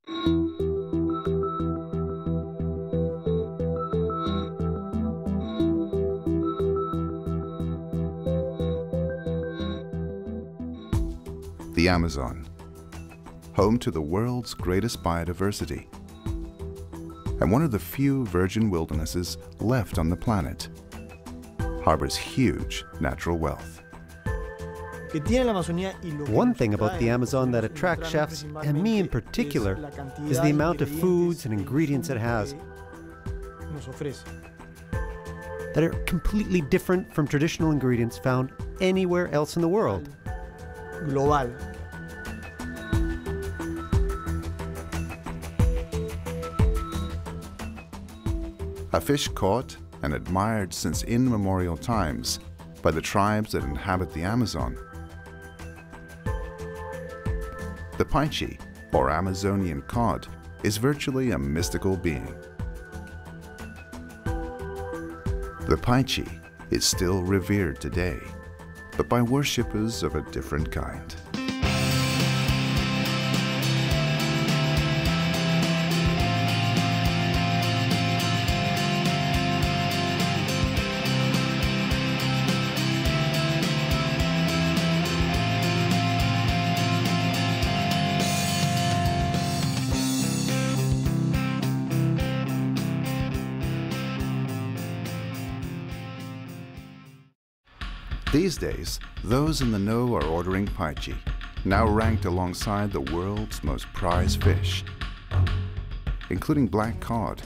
The Amazon, home to the world's greatest biodiversity, and one of the few virgin wildernesses left on the planet, harbors huge natural wealth. One thing about the Amazon that attracts chefs, and me in particular, is the amount of foods and ingredients it has that are completely different from traditional ingredients found anywhere else in the world. Global. A fish caught and admired since immemorial times by the tribes that inhabit the Amazon. The paiche, or Amazonian cod, is virtually a mystical being. The paiche is still revered today, but by worshippers of a different kind. These days, those in the know are ordering paiche, now ranked alongside the world's most prized fish, including black cod,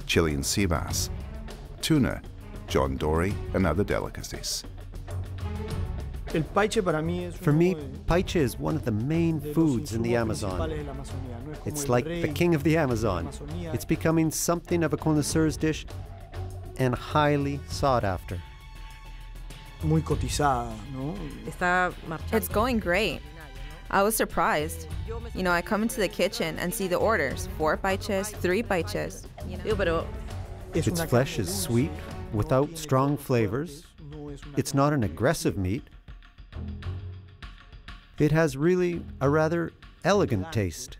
Chilean sea bass, tuna, John Dory, and other delicacies. For me, paiche is one of the main foods in the Amazon. It's like the king of the Amazon. It's becoming something of a connoisseur's dish and highly sought after. It's going great. I was surprised. You know, I come into the kitchen and see the orders. 4 paiches, 3 paiches. Its flesh is sweet, without strong flavors. It's not an aggressive meat. It has really a rather elegant taste.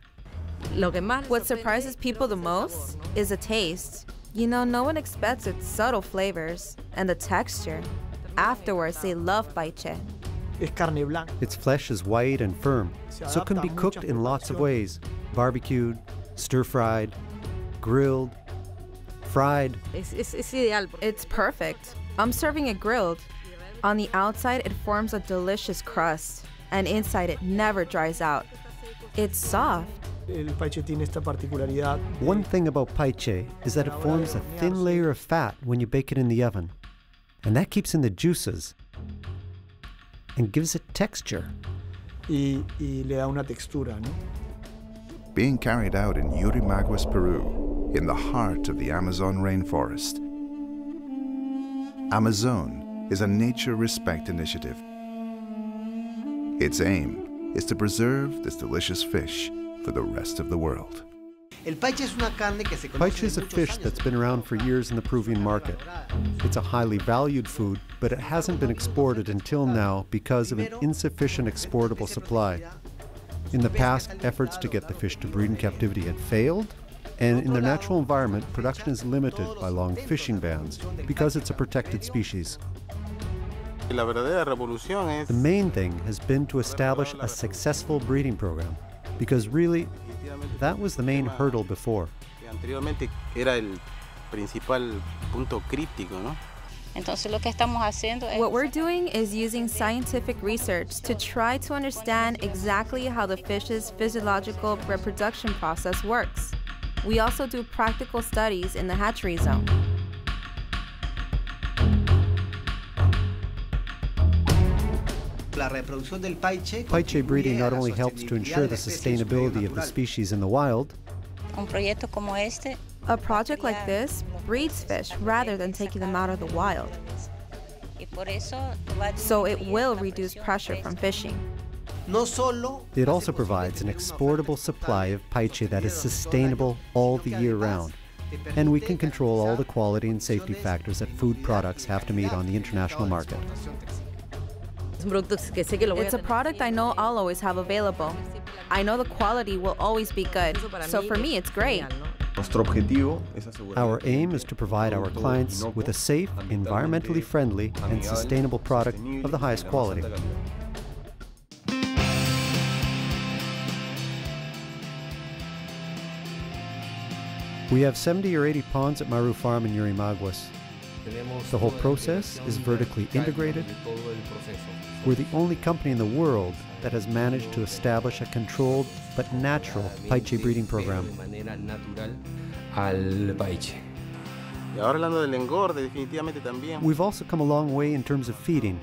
What surprises people the most is the taste. You know, no one expects its subtle flavors and the texture. Afterwards, they love paiche. Its flesh is white and firm, so it can be cooked in lots of ways. Barbecued, stir-fried, grilled, fried. It's perfect. I'm serving it grilled. On the outside, it forms a delicious crust, and inside it never dries out. It's soft. One thing about paiche is that it forms a thin layer of fat when you bake it in the oven. And that keeps in the juices and gives it texture. Being carried out in Yurimaguas, Peru, in the heart of the Amazon rainforest. Amazon is a nature respect initiative. Its aim is to preserve this delicious fish for the rest of the world. Paiche is a fish that's been around for years in the Peruvian market. It's a highly valued food, but it hasn't been exported until now because of an insufficient exportable supply. In the past, efforts to get the fish to breed in captivity had failed, and in their natural environment, production is limited by long fishing bans because it's a protected species. The main thing has been to establish a successful breeding program, because really, that was the main hurdle before. What we're doing is using scientific research to try to understand exactly how the fish's physiological reproduction process works. We also do practical studies in the hatchery zone. Paiche breeding not only helps to ensure the sustainability of the species in the wild, a project like this breeds fish rather than taking them out of the wild. So it will reduce pressure from fishing. It also provides an exportable supply of paiche that is sustainable all the year round. And we can control all the quality and safety factors that food products have to meet on the international market. It's a product I know I'll always have available. I know the quality will always be good, so for me it's great. Our aim is to provide our clients with a safe, environmentally friendly, and sustainable product of the highest quality. We have 70 or 80 ponds at Maru Farm in Yurimaguas. The whole process is vertically integrated. We're the only company in the world that has managed to establish a controlled but natural paiche breeding program. We've also come a long way in terms of feeding,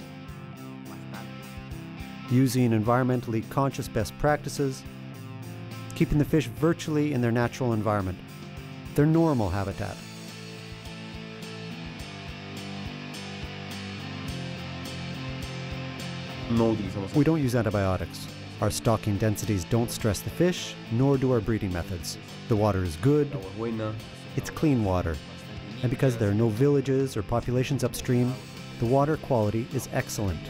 using environmentally conscious best practices, keeping the fish virtually in their natural environment, their normal habitat. We don't use antibiotics. Our stocking densities don't stress the fish, nor do our breeding methods. The water is good, it's clean water, and because there are no villages or populations upstream, the water quality is excellent.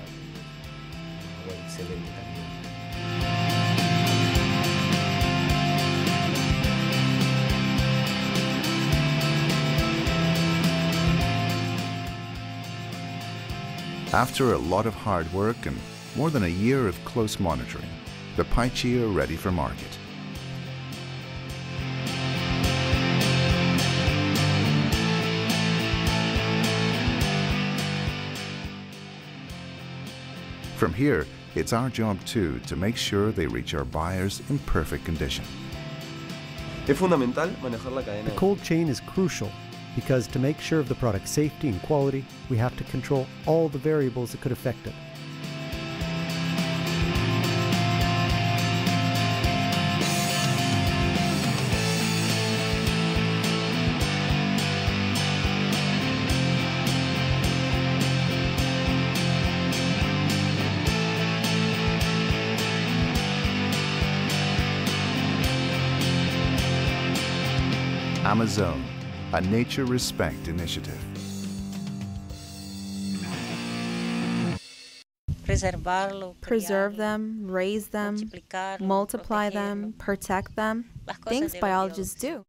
After a lot of hard work and more than a year of close monitoring, the paiche are ready for market. From here, it's our job too to make sure they reach our buyers in perfect condition. The cold chain is crucial because to make sure of the product's safety and quality, we have to control all the variables that could affect it. Amazon, a nature respect initiative. Preserve them, raise them, multiply them, protect them. Things biologists do.